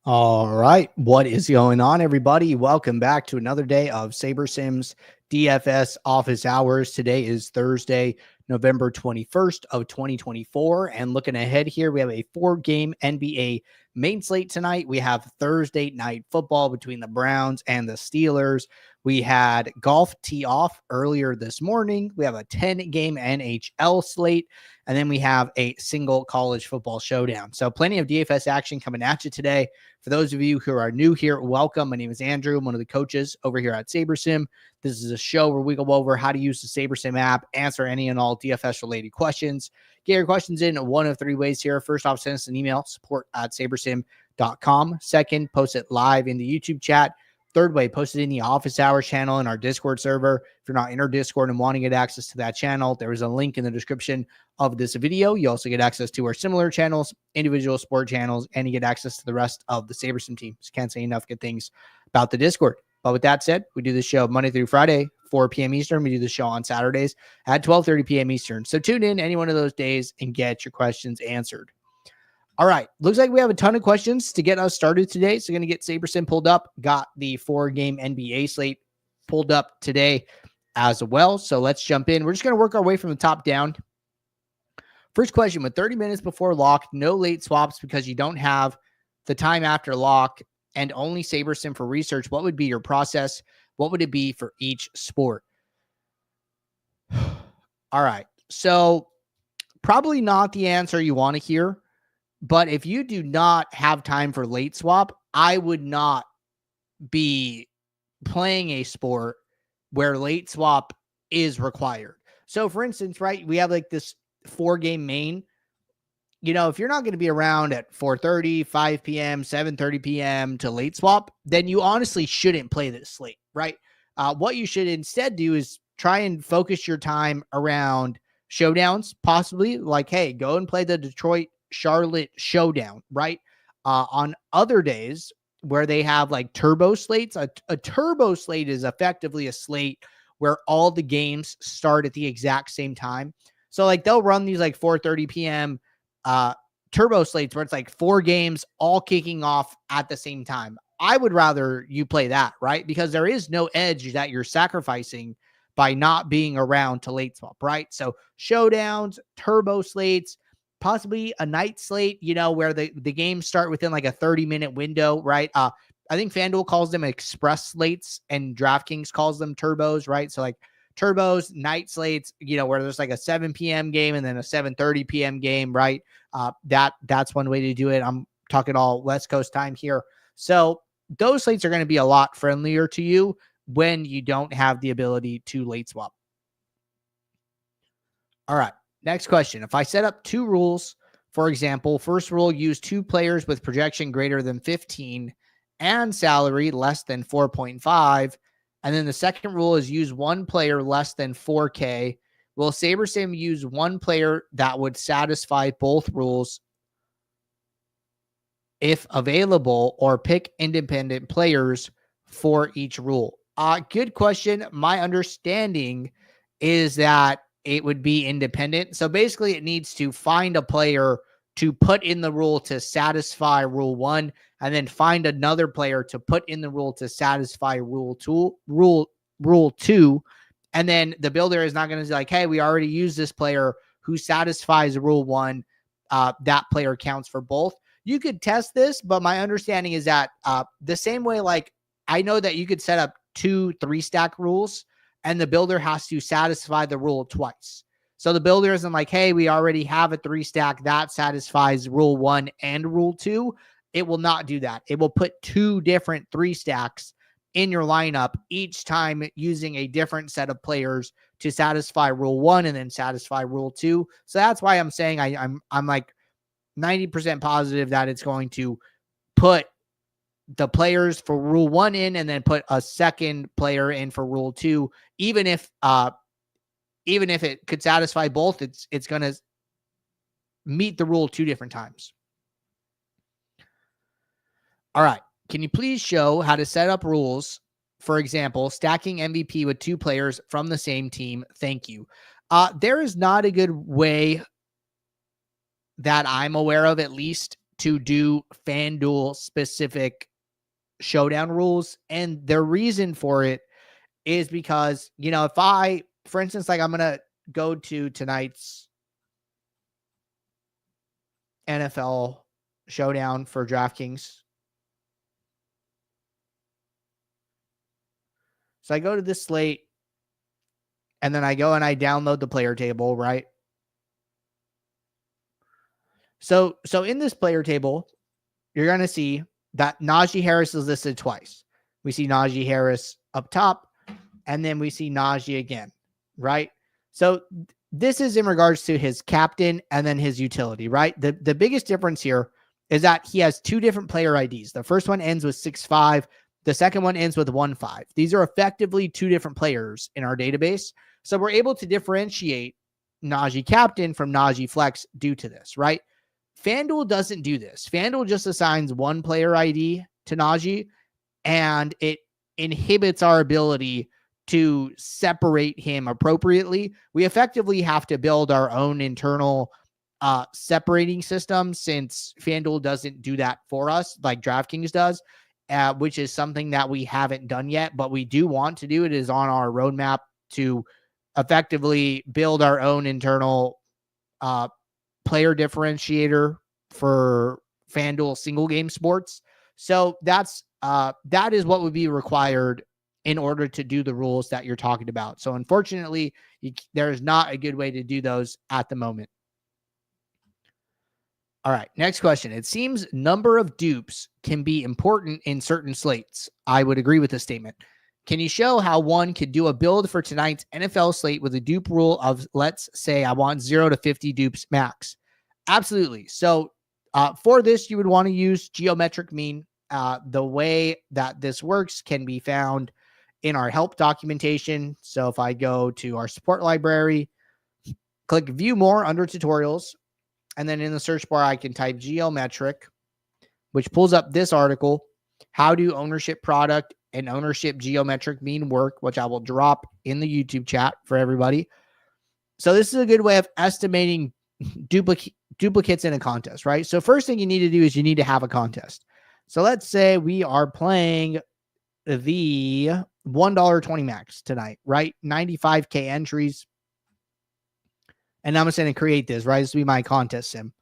All right. What is going on, everybody? Welcome back to another day of SaberSim's DFS office hours. Today is Thursday, November 21st of 2024. And looking ahead here, we have a 4-game NBA main slate tonight. We have Thursday night football between the Browns and the Steelers. We had golf tee off earlier this morning. We have a 10-game NHL slate. And then we have a single college football showdown. So plenty of DFS action coming at you today. For those of you who are new here, welcome. My name is Andrew. I'm one of the coaches over here at SaberSim. This is a show where we go over how to use the SaberSim app, answer any and all DFS-related questions. Get your questions in one of 3 ways here. First off, send us an email, support@sabersim.com. Second, post it live in the YouTube chat. Third way, post it in the office hours channel in our Discord server. If you're not in our Discord and wanting to get access to that channel, there is a link in the description of this video. You also get access to our similar channels, individual sport channels, and you get access to the rest of the SaberSim team. Just can't say enough good things about the Discord. But with that said, we do this show Monday through Friday, 4 p.m. Eastern. We do the show on Saturdays at 12:30 p.m. Eastern. So tune in any one of those days and get your questions answered. All right. Looks like we have a ton of questions to get us started today. So going to get SaberSim pulled up. Got the 4-game NBA slate pulled up today as well. So let's jump in. We're just going to work our way from the top down. First question, with 30 minutes before lock, no late swaps because you don't have the time after lock and only SaberSim for research, what would be your process? What would it be for each sport? All right. So probably not the answer you want to hear. But if you do not have time for late swap, I would not be playing a sport where late swap is required. So for instance, right, we have like this 4-game main. You know, if you're not going to be around at 4:30, 5 p.m., 7:30 p.m. to late swap, then you honestly shouldn't play this slate, right? What you should instead do is try and focus your time around showdowns, possibly like, hey, go and play the Detroit Charlotte showdown, right? On other days where they have like turbo slates, a turbo slate is effectively a slate where all the games start at the exact same time. So like they'll run these like 4:30 p.m. Turbo slates where it's like 4 games all kicking off at the same time. I would rather you play that, right? Because there is no edge that you're sacrificing by not being around to late swap, right? So showdowns, turbo slates, possibly a night slate, you know, where the games start within like a 30-minute window, right? I think FanDuel calls them express slates and DraftKings calls them turbos, right? So like turbos, night slates, you know, where there's like a 7 p.m. game and then a 7:30 p.m. game, right? That's one way to do it. I'm talking all West Coast time here. So those slates are going to be a lot friendlier to you when you don't have the ability to late swap. All right. Next question. If I set up 2 rules, for example, first rule, use 2 players with projection greater than 15 and salary less than 4.5. And then the second rule is use 1 player less than 4K. Will SaberSim use 1 player that would satisfy both rules if available, or pick independent players for each rule? Good question. My understanding is that it would be independent. So basically it needs to find a player to put in the rule to satisfy rule 1, and then find another player to put in the rule to satisfy rule 2. And then the builder is not going to be like, hey, we already used this player who satisfies rule 1. That player counts for both. You could test this, but my understanding is that the same way, like I know that you could set up 2 3-stack rules, and the builder has to satisfy the rule twice. So the builder isn't like, hey, we already have a 3-stack that satisfies rule 1 and rule 2. It will not do that. It will put 2 different 3-stacks in your lineup each time using a different set of players to satisfy rule 1 and then satisfy rule 2. So that's why I'm saying I'm like 90% positive that it's going to put the players for rule 1 in and then put a second player in for rule 2. Even if it could satisfy both, it's going to meet the rule 2 different times. All right. Can you please show how to set up rules? For example, stacking MVP with 2 players from the same team. Thank you. There is not a good way that I'm aware of, at least, to do FanDuel specific showdown rules. And the reason for it is because, if I, for instance, like I'm going to go to tonight's NFL showdown for DraftKings. So I go to this slate and then I go and I download the player table, right? So in this player table, you're going to see that Najee Harris is listed twice. We see Najee Harris up top, and then we see Najee again, right? So this is in regards to his captain and then his utility, right? The biggest difference here is that he has two different player IDs. The first one ends with 6-5. The second one ends with 1-5. These are effectively two different players in our database. So we're able to differentiate Najee captain from Najee flex due to this, right? FanDuel doesn't do this. FanDuel just assigns one player ID to Najee, and it inhibits our ability to separate him appropriately. We effectively have to build our own internal separating system, since FanDuel doesn't do that for us like DraftKings does, which is something that we haven't done yet, but we do want to do. It is on our roadmap to effectively build our own internal player differentiator for FanDuel single game sports. So that is what would be required in order to do the rules that you're talking about. So unfortunately, there is not a good way to do those at the moment. All right, next question. It seems number of dupes can be important in certain slates. I would agree with this statement. Can you show how one could do a build for tonight's NFL slate with a dupe rule of, let's say, I want 0 to 50 dupes max? Absolutely. So for this, you would want to use geometric mean. The way that this works can be found in our help documentation. So if I go to our support library, click view more under tutorials, and then in the search bar, I can type geometric, which pulls up this article, how do ownership product and ownership geometric mean work, which I will drop in the YouTube chat for everybody. So this is a good way of estimating duplicates in a contest, right? So first thing you need to do is you need to have a contest. So let's say we are playing the $1.20 max tonight, right? 95K entries. And I'm just going to create this, right? This will be my contest sim.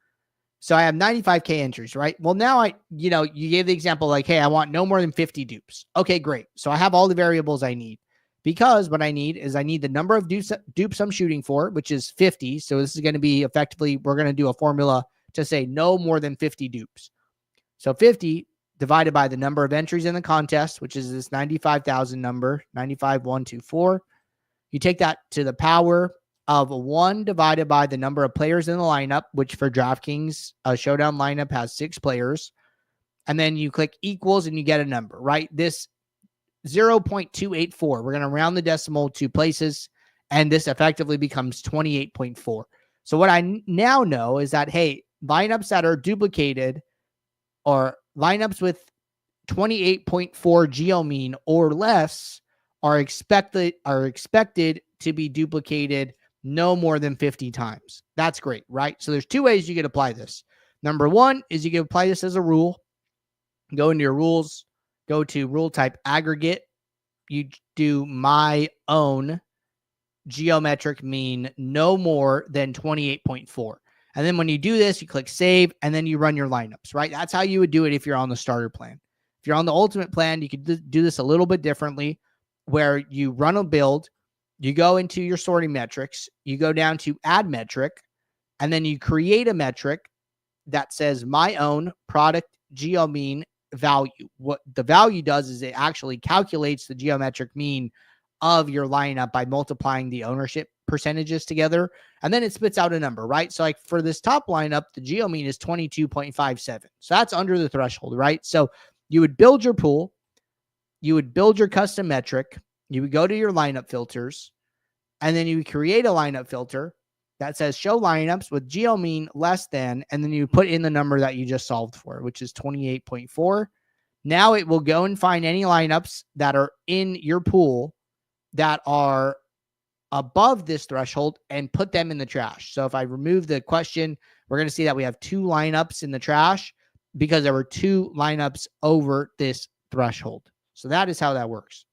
So I have 95K entries, right? Well, now you gave the example like, hey, I want no more than 50 dupes. Okay, great. So I have all the variables I need, because what I need the number of dupes I'm shooting for, which is 50. So this is going to be effectively, we're going to do a formula to say no more than 50 dupes. So 50 divided by the number of entries in the contest, which is this 95,000 number, 95,124. You take that to the power of 1 divided by the number of players in the lineup, which for DraftKings, a showdown lineup has 6 players. And then you click equals and you get a number, right? This 0.284, we're going to round the decimal 2 places, and this effectively becomes 28.4. So what I now know is that, hey, lineups that are duplicated, or lineups with 28.4 geo mean or less, are expected to be duplicated no more than 50 times. That's great, right? So there's 2 ways you can apply this. Number 1 is you can apply this as a rule. Go into your rules, go to rule type aggregate. You do my own geometric mean no more than 28.4. And then when you do this, you click save, and then you run your lineups, right? That's how you would do it if you're on the starter plan. If you're on the ultimate plan, you could do this a little bit differently, where you run a build, you go into your sorting metrics, you go down to add metric, and then you create a metric that says my own product geo mean value. What the value does is it actually calculates the geometric mean of your lineup by multiplying the ownership percentages together, and then it spits out a number, right? So like for this top lineup, the geo mean is 22.57. So that's under the threshold, right? So you would build your pool, you would build your custom metric, you would go to your lineup filters, and then you would create a lineup filter that says show lineups with geo mean less than, and then you put in the number that you just solved for, which is 28.4. Now it will go and find any lineups that are in your pool that are above this threshold and put them in the trash. So if I remove the question, we're going to see that we have 2 lineups in the trash. because there were 2 lineups over this threshold. So that is how that works.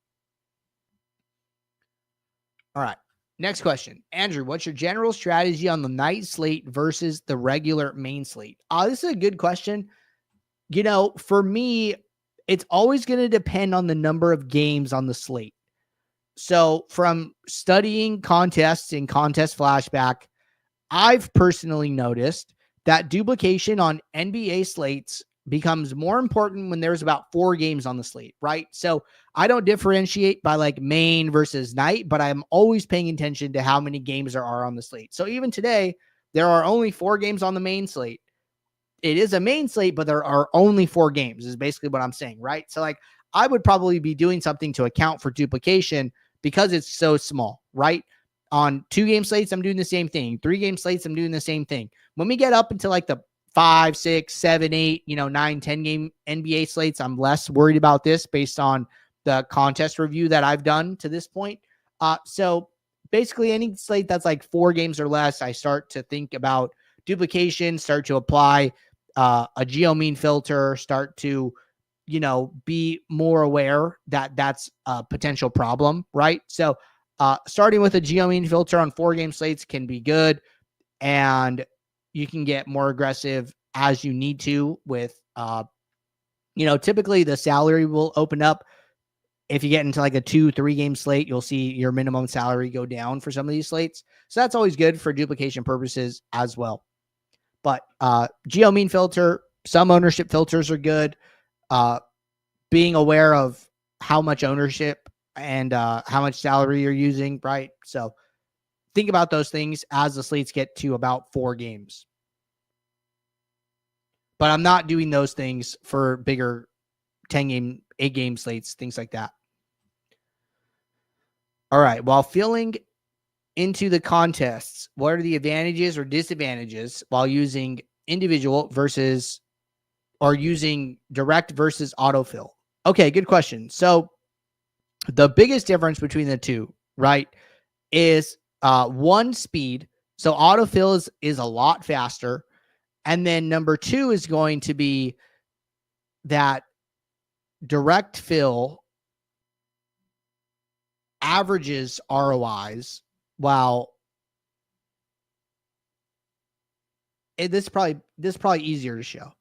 All right. Next question. Andrew, what's your general strategy on the night slate versus the regular main slate? This is a good question. For me, it's always going to depend on the number of games on the slate. So from studying contests and contest flashback, I've personally noticed that duplication on NBA slates becomes more important when there's about 4 games on the slate, right? So I don't differentiate by like main versus night, but I'm always paying attention to how many games there are on the slate. So even today, there are only 4 games on the main slate. It is a main slate, but there are only 4 games is basically what I'm saying, right? So like I would probably be doing something to account for duplication because it's so small, right? On 2 game slates, I'm doing the same thing. 3 game slates, I'm doing the same thing. When we get up into like the 5, 6, 7, 8, 9, 10 game NBA slates, I'm less worried about this based on the contest review that I've done to this point. So basically any slate that's like 4 games or less, I start to think about duplication, start to apply a geo mean filter, start to, be more aware that that's a potential problem, right? So starting with a geo mean filter on 4 game slates can be good, and you can get more aggressive as you need to with, typically the salary will open up. If you get into like a 2-3 game slate, you'll see your minimum salary go down for some of these slates. So that's always good for duplication purposes as well. But geo mean filter, some ownership filters are good. Being aware of how much ownership and how much salary you're using, right? So think about those things as the slates get to about 4 games. But I'm not doing those things for bigger 10 game, 8 game slates, things like that. All right. While filling into the contests, what are the advantages or disadvantages while using individual versus or using direct versus autofill? Okay, good question. So the biggest difference between the two, right, is 1, speed. So autofill is a lot faster. And then number 2 is going to be that direct fill averages ROIs, while this is probably easier to show.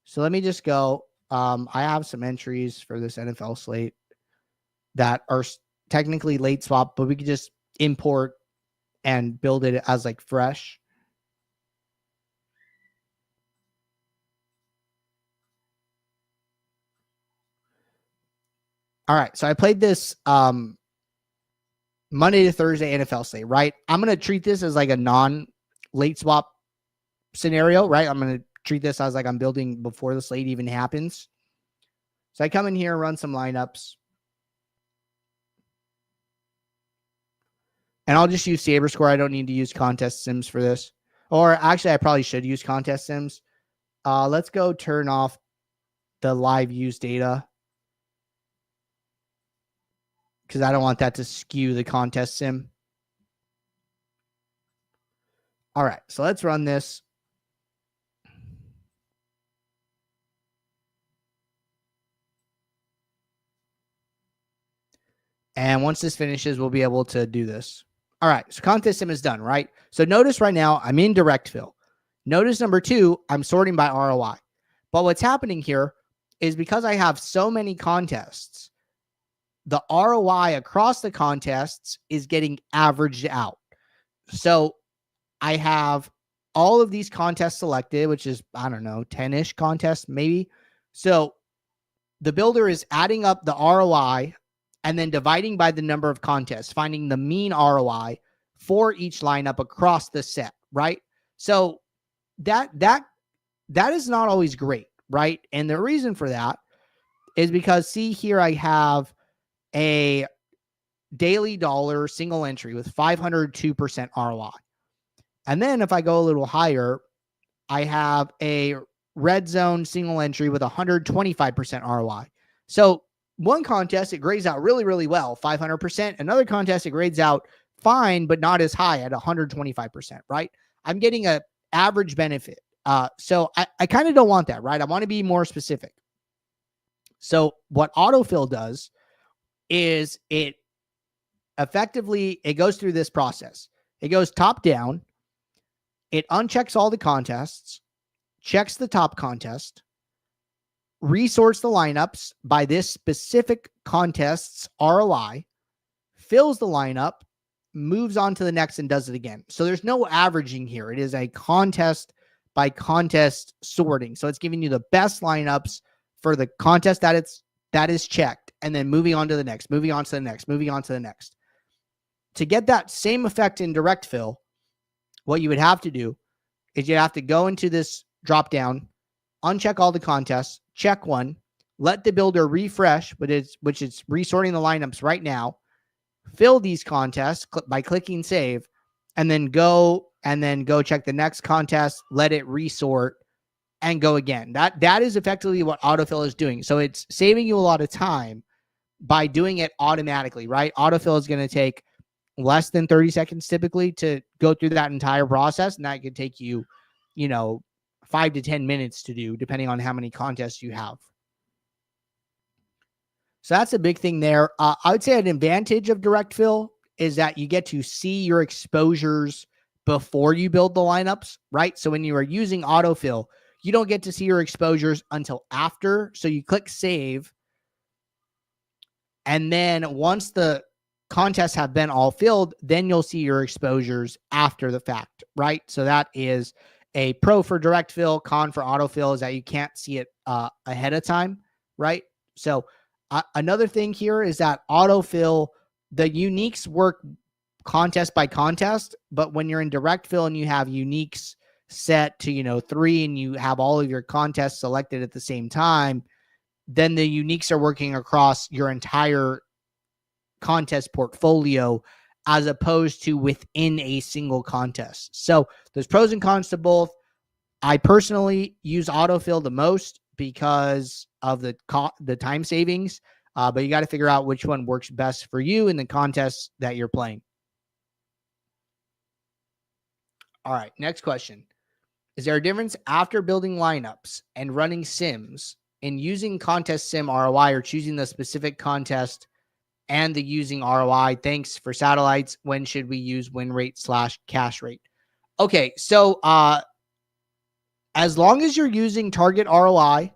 So let me just go. I have some entries for this NFL slate that are technically late swap, but we could just import and build it as like fresh. All right. So I played this Monday to Thursday NFL slate, right? I'm going to treat this as like a non-late swap scenario, right? I'm going to treat this as like I'm building before the slate even happens. So I come in here and run some lineups. And I'll just use SaberScore. I don't need to use Contest Sims for this. Or actually, I probably should use Contest Sims. Let's go turn off the live use data, because I don't want that to skew the Contest Sim. All right, so let's run this. And once this finishes, we'll be able to do this. All right, so Contest Sim is done, right? So notice right now, I'm in direct fill. Notice number 2, I'm sorting by ROI. But what's happening here is because I have so many contests, the ROI across the contests is getting averaged out. So I have all of these contests selected, which is, I don't know, 10-ish contests maybe. So the builder is adding up the ROI and then dividing by the number of contests, finding the mean ROI for each lineup across the set, right? So that is not always great, right? And the reason for that is because, see here, I have a daily dollar single entry with 502% ROI. And then if I go a little higher, I have a red zone single entry with 125% ROI. So one contest, it grades out really, really well, 500%. Another contest, it grades out fine, but not as high at 125%, right? I'm getting an average benefit So I kind of don't want that, right? I want to be more specific. So what autofill does is it goes through this process. It goes top down. It unchecks all the contests, checks the top contest, resorts the lineups by this specific contest's ROI, fills the lineup, moves on to the next, and does it again. So there's no averaging here. It is a contest by contest sorting. So it's giving you the best lineups for the contest that is checked, and then moving on to the next, moving on to the next, moving on to the next. To get that same effect in direct fill, what you would have to do is you have to go into this drop down, uncheck all the contests, check one, let the builder refresh, which is resorting the lineups right now, fill these contests by clicking save, and then go check the next contest, let it resort, and go again. That is effectively what autofill is doing. So it's saving you a lot of time by doing it automatically, right? Autofill is going to take less than 30 seconds typically to go through that entire process, and that could take you, 5 to 10 minutes to do, depending on how many contests you have. So that's a big thing there. I would say an advantage of direct fill is that you get to see your exposures before you build the lineups, right? So when you are using autofill, you don't get to see your exposures until after. So you click save, and then once the contests have been all filled, then you'll see your exposures after the fact, right? So that is a pro for direct fill. Con for autofill is that you can't see it ahead of time, right? So another thing here is that autofill, the uniques work contest by contest, but when you're in direct fill and you have uniques set to 3 and you have all of your contests selected at the same time, then the uniques are working across your entire contest portfolio as opposed to within a single contest. So there's pros and cons to both. I personally use autofill the most because of the time savings, but you got to figure out which one works best for you in the contests that you're playing. All right, next question. Is there a difference after building lineups and running sims in using Contest Sim ROI or choosing the specific contest and the using ROI? Thanks for satellites. When should we use win rate / cash rate? Okay, so as long as you're using target ROI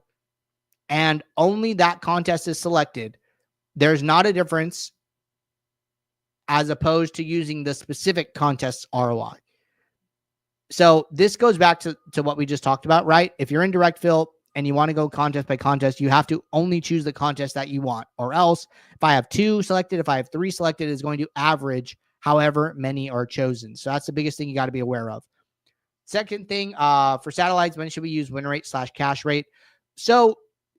and only that contest is selected, there's not a difference as opposed to using the specific contest's ROI. So this goes back to what we just talked about, right? If you're in direct fill and you want to go contest by contest, you have to only choose the contest that you want, or else if I have 2 selected, if I have 3 selected, it's going to average however many are chosen. So that's the biggest thing you got to be aware of. Second thing, for satellites, when should we use win rate / cash rate? So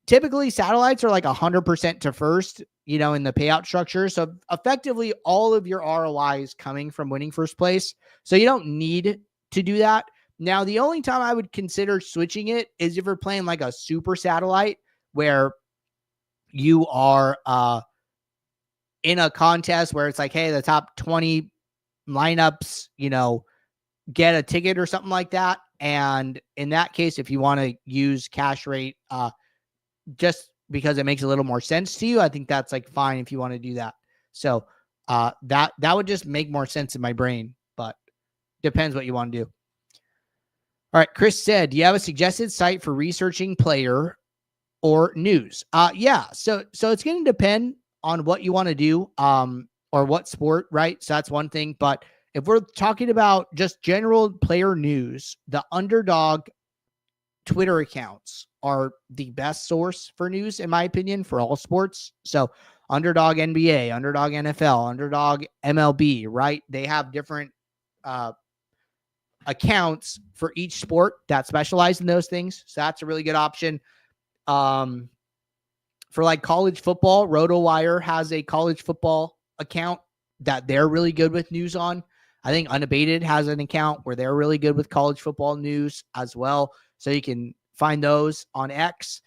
typically satellites are like 100% to first, in the payout structure. So effectively all of your ROI is coming from winning first place. So you don't need to do that. Now, the only time I would consider switching it is if you're playing like a super satellite where you are in a contest where it's like, hey, the top 20 lineups, get a ticket or something like that. And in that case, if you want to use cash rate, just because it makes a little more sense to you, I think that's like fine if you want to do that. So that would just make more sense in my brain, but depends what you want to do. All right. Chris said, do you have a suggested site for researching player or news? Yeah. So it's going to depend on what you want to do, or what sport, right? So that's one thing. But if we're talking about just general player news, the Underdog Twitter accounts are the best source for news, in my opinion, for all sports. So Underdog NBA, Underdog NFL, Underdog MLB, right? They have different accounts for each sport that specialize in those things. So that's a really good option. For like college football, RotoWire has a college football account that they're really good with news on. I think Unabated has an account where they're really good with college football news as well. So you can find those on X.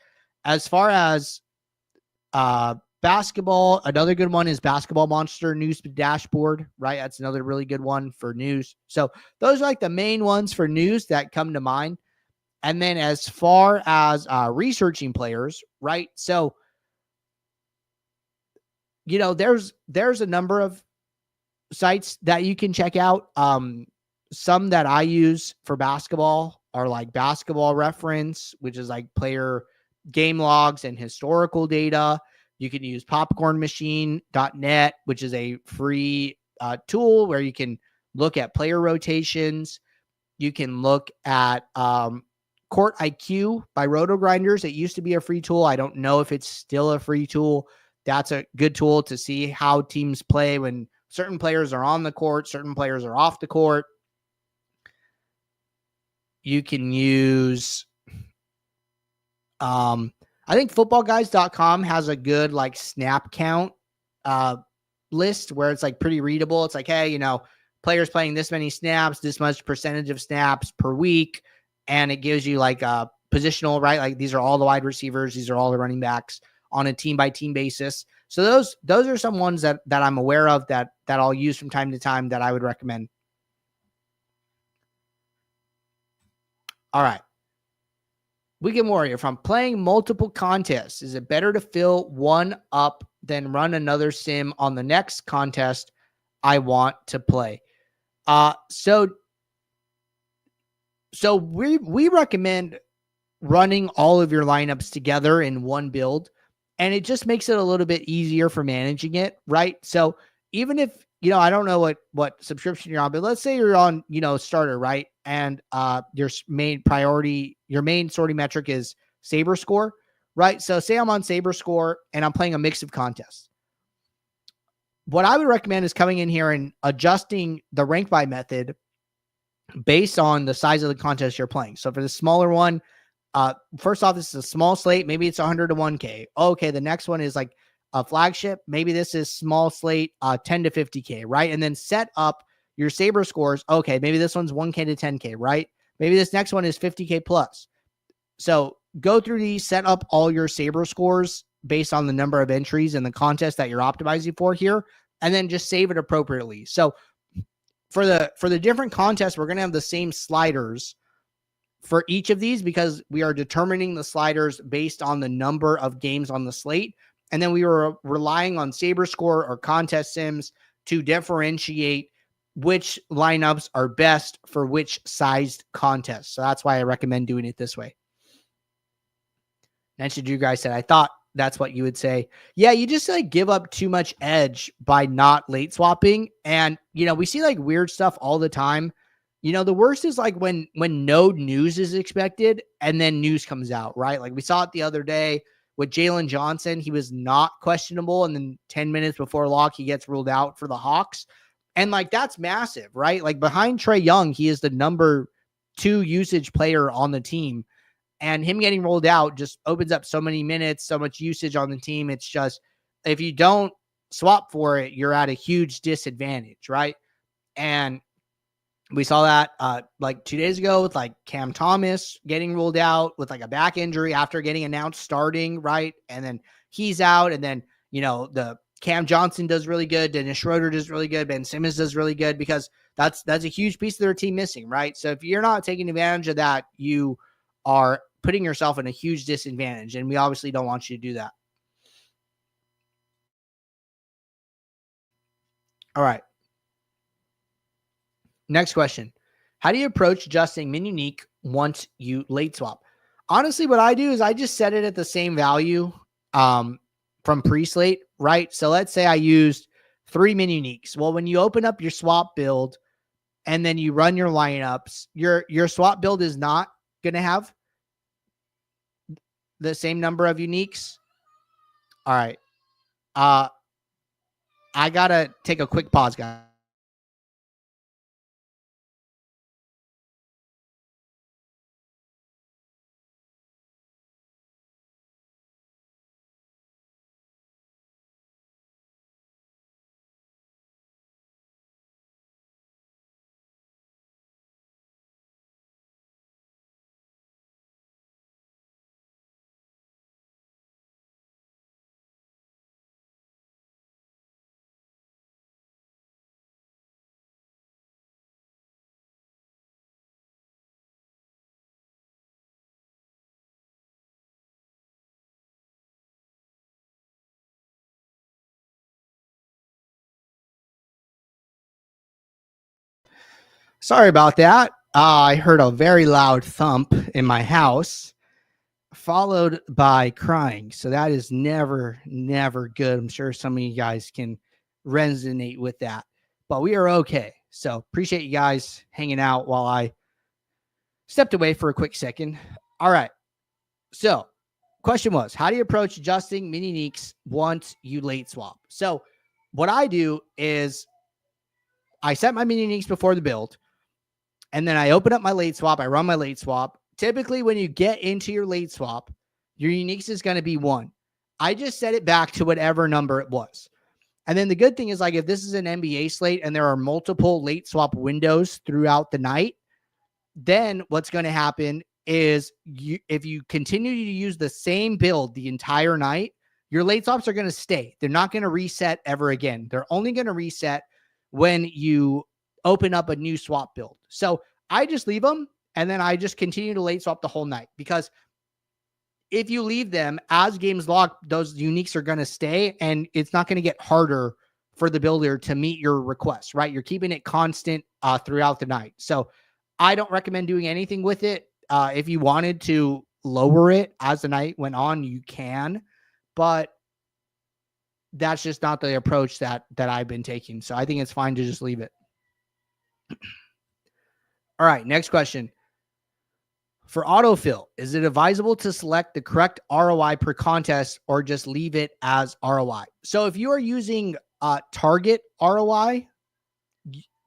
As far as basketball, another good one is Basketball Monster News Dashboard, right? That's another really good one for news. So those are like the main ones for news that come to mind. And then as far as researching players, right? So, there's a number of sites that you can check out. Some that I use for basketball are like Basketball Reference, which is like player game logs and historical data. You can use popcornmachine.net, which is a free tool where you can look at player rotations. You can look at Court IQ by Roto Grinders. It used to be a free tool. I don't know if it's still a free tool. That's a good tool to see how teams play when certain players are on the court, certain players are off the court. You can use, I think footballguys.com has a good like snap count list where it's like pretty readable. It's like, hey, players playing this many snaps, this much percentage of snaps per week. And it gives you like a positional, right? Like these are all the wide receivers. These are all the running backs on a team by team basis. So those are some ones that I'm aware of that I'll use from time to time that I would recommend. All right. Weekend Warrior, from playing multiple contests, is it better to fill one up than run another sim on the next contest I want to play? So we recommend running all of your lineups together in one build, and it just makes it a little bit easier for managing it, right? So even if, I don't know what subscription you're on, but let's say you're on, starter, right? And your main sorting metric is SaberScore, right? So say I'm on SaberScore and I'm playing a mix of contests. What I would recommend is coming in here and adjusting the rank by method based on the size of the contest you're playing. So for the smaller one, first off, this is a small slate. Maybe it's 100 to 1K. Okay, the next one is like a flagship. Maybe this is small slate, 10 to 50K, right? And then set up your Saber scores. Okay, maybe this one's 1K to 10K, right? Maybe this next one is 50K plus. So go through these, set up all your Saber scores based on the number of entries in the contest that you're optimizing for here, and then just save it appropriately. So for the different contests, we're going to have the same sliders for each of these because we are determining the sliders based on the number of games on the slate. And then we were relying on SaberScore or Contest Sims to differentiate which lineups are best for which sized contest. So that's why I recommend doing it this way. Mentioned you guys said, I thought that's what you would say. Yeah, you just like give up too much edge by not late swapping. And, we see like weird stuff all the time. The worst is like when no news is expected and then news comes out, right? Like we saw it the other day with Jalen Johnson. He was not questionable. And then 10 minutes before lock, he gets ruled out for the Hawks. And like, that's massive, right? Like behind Trae Young, he is the number 2 usage player on the team. And him getting rolled out just opens up so many minutes, so much usage on the team. It's just, if you don't swap for it, you're at a huge disadvantage, right? And we saw that like 2 days ago with like Cam Thomas getting ruled out with like a back injury after getting announced starting, right? And then he's out. And then, the Cam Johnson does really good. Dennis Schroeder does really good. Ben Simmons does really good because that's a huge piece of their team missing, right? So if you're not taking advantage of that, you are putting yourself in a huge disadvantage. And we obviously don't want you to do that. All right. Next question. How do you approach adjusting min unique once you late swap? Honestly, what I do is I just set it at the same value from pre-slate, right? So let's say I used 3 min uniques. Well, when you open up your swap build and then you run your lineups, your swap build is not going to have the same number of uniques. All right. I got to take a quick pause, guys. Sorry about that. I heard a very loud thump in my house, followed by crying. So that is never, never good. I'm sure some of you guys can resonate with that, but we are okay. So appreciate you guys hanging out while I stepped away for a quick second. All right. So question was, how do you approach adjusting mini uniques once you late swap? So what I do is I set my mini uniques before the build, and then I open up my late swap. I run my late swap. Typically, when you get into your late swap, your uniques is going to be 1. I just set it back to whatever number it was. And then the good thing is, like, if this is an NBA slate and there are multiple late swap windows throughout the night, then what's going to happen is if you continue to use the same build the entire night, your late swaps are going to stay. They're not going to reset ever again. They're only going to reset when you open up a new swap build. So I just leave them, and then I just continue to late swap the whole night, because if you leave them as games log, those uniques are going to stay, and it's not going to get harder for the builder to meet your requests, right? You're keeping it constant throughout the night. So I don't recommend doing anything with it. If you wanted to lower it as the night went on, you can, but that's just not the approach that I've been taking. So I think it's fine to just leave it. All right, next question. For autofill, is it advisable to select the correct ROI per contest or just leave it as ROI? So if you are using target ROI,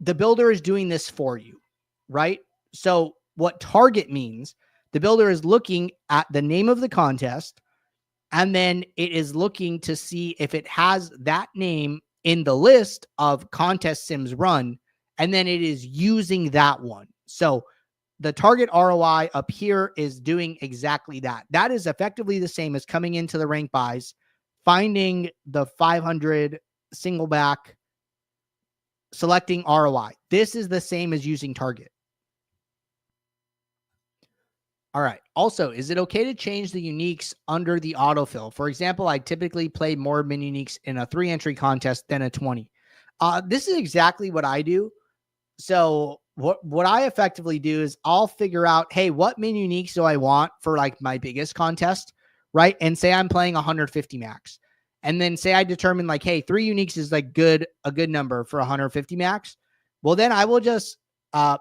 the builder is doing this for you, right? So what target means, the builder is looking at the name of the contest, and then it is looking to see if it has that name in the list of Contest Sims run, and then it is using that one. So the target ROI up here is doing exactly that. That is effectively the same as coming into the rank buys, finding the 500 single back, selecting ROI. This is the same as using target. All right. Also, is it okay to change the uniques under the autofill? For example, I typically play more mini uniques in a 3-entry contest than a 20. This is exactly what I do. So what I effectively do is I'll figure out, hey, what mini uniques do I want for like my biggest contest, right? And say I'm playing 150 max. And then say I determine like, hey, 3 uniques is like a good number for 150 max. Well, then I will just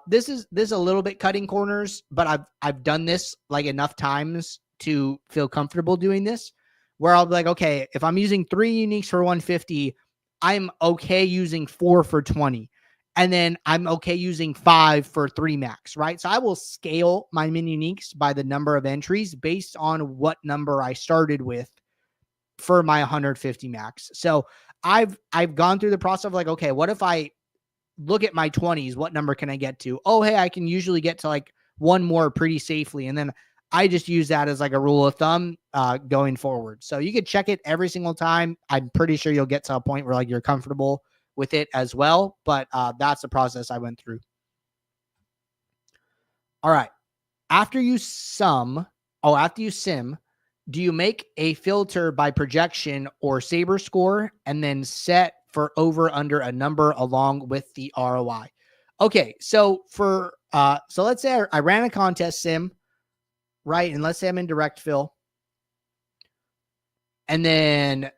this is a little bit cutting corners, but I've done this like enough times to feel comfortable doing this, where I'll be like, okay, if I'm using 3 uniques for 150, I'm okay using 4 for 20. And then I'm okay using 5 for 3 max, right? So I will scale my mini uniques by the number of entries based on what number I started with for my 150 max. So I've gone through the process of like, okay, what if I look at my 20s? What number can I get to? Oh, hey, I can usually get to like 1 more pretty safely. And then I just use that as like a rule of thumb going forward. So you could check it every single time. I'm pretty sure you'll get to a point where like you're comfortable with it as well. But that's the process I went through. All right. After you sim, do you make a filter by projection or SaberScore and then set for over under a number along with the ROI? Okay, so for so let's say I ran a contest sim, right? And let's say I'm in direct fill. And then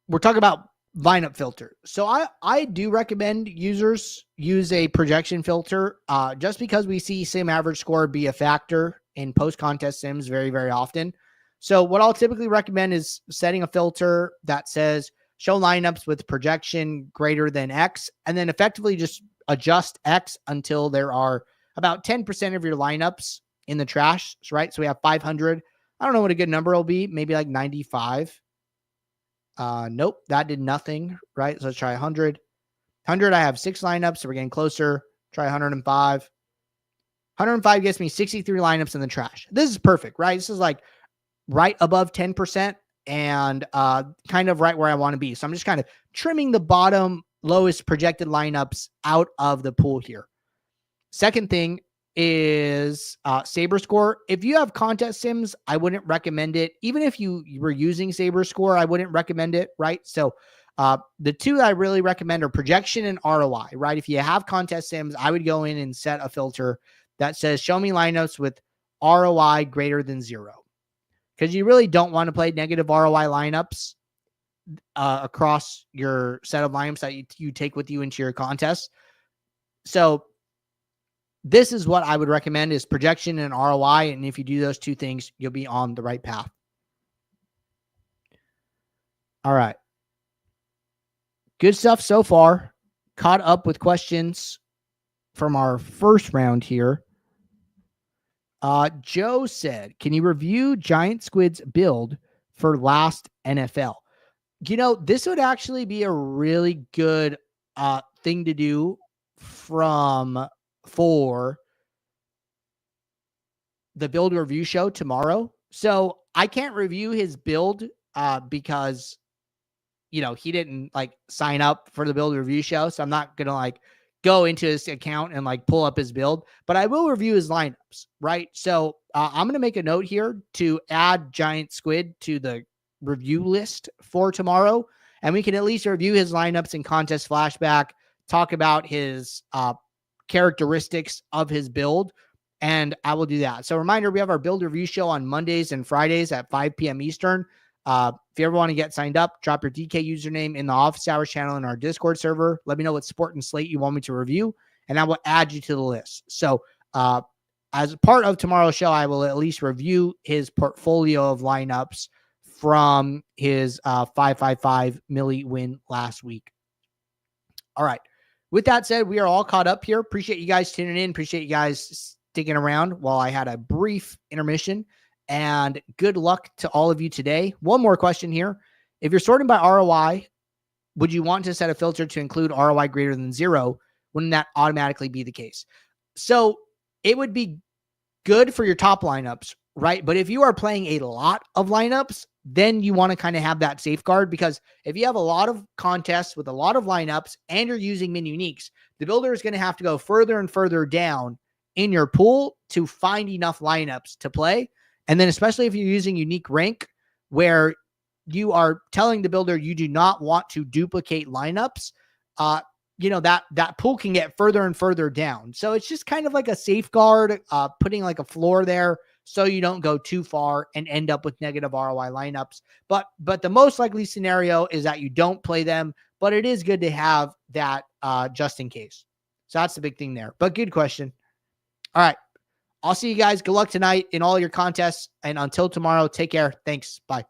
we're talking about lineup filter. So I do recommend users use a projection filter just because we see sim average score be a factor in post-contest sims very, very often. So what I'll typically recommend is setting a filter that says show lineups with projection greater than X, and then effectively just adjust X until there are about 10% of your lineups in the trash, right? So we have 500. I don't know what a good number will be. Maybe like 95. Nope, that did nothing, right? So let's try 100. 100, I have 6 lineups, so we're getting closer. Try 105. 105 gets me 63 lineups in the trash. This is perfect, right? This is like right above 10% and kind of right where I want to be. So I'm just kind of trimming the bottom lowest projected lineups out of the pool here. Second thing is SaberScore. If you have Contest Sims, I wouldn't recommend it. Even if you were using SaberScore, I wouldn't recommend it, right? So The two that I really recommend are projection and ROI, right? If you have Contest Sims, I would go in and set a filter that says, show me lineups with ROI greater than 0. Because you really don't want to play negative ROI lineups across your set of lineups that you take with you into your contest. So this is what I would recommend is projection and ROI. And if you do those two things, you'll be on the right path. All right. Good stuff so far. Caught up with questions from our first round here. Joe said, can you review Giant Squid's build for last NFL? You know, this would actually be a really good thing to do for the build review show tomorrow. So I can't review his build because, you know, he didn't like sign up for the build review show. So I'm not going to like go into his account and like pull up his build, but I will review his lineups, right? So I'm going to make a note here to add Giant Squid to the review list for tomorrow. And we can at least review his lineups and contest flashback, talk about his characteristics of his build. And I will do that. So reminder, we have our build review show on Mondays and Fridays at 5 p.m. Eastern. If you ever want to get signed up, drop your DK username in the office hours channel in our Discord server. Let me know what sport and slate you want me to review, and I will add you to the list. So as part of tomorrow's show, I will at least review his portfolio of lineups from his 555 milli win last week. All right. With that said, we are all caught up here. Appreciate you guys tuning in. Appreciate you guys sticking around while I had a brief intermission. And good luck to all of you today. One more question here. If you're sorting by ROI, would you want to set a filter to include ROI greater than 0? Wouldn't that automatically be the case? So it would be good for your top lineups, right? But if you are playing a lot of lineups, then you want to kind of have that safeguard, because if you have a lot of contests with a lot of lineups and you're using min uniques, the builder is going to have to go further and further down in your pool to find enough lineups to play. And then especially if you're using unique rank, where you are telling the builder you do not want to duplicate lineups, you know, that pool can get further and further down. So it's just kind of like a safeguard, putting like a floor there so you don't go too far and end up with negative ROI lineups. But the most likely scenario is that you don't play them, but it is good to have that just in case. So that's the big thing there. But good question. All right. I'll see you guys. Good luck tonight in all your contests. And until tomorrow, take care. Thanks. Bye.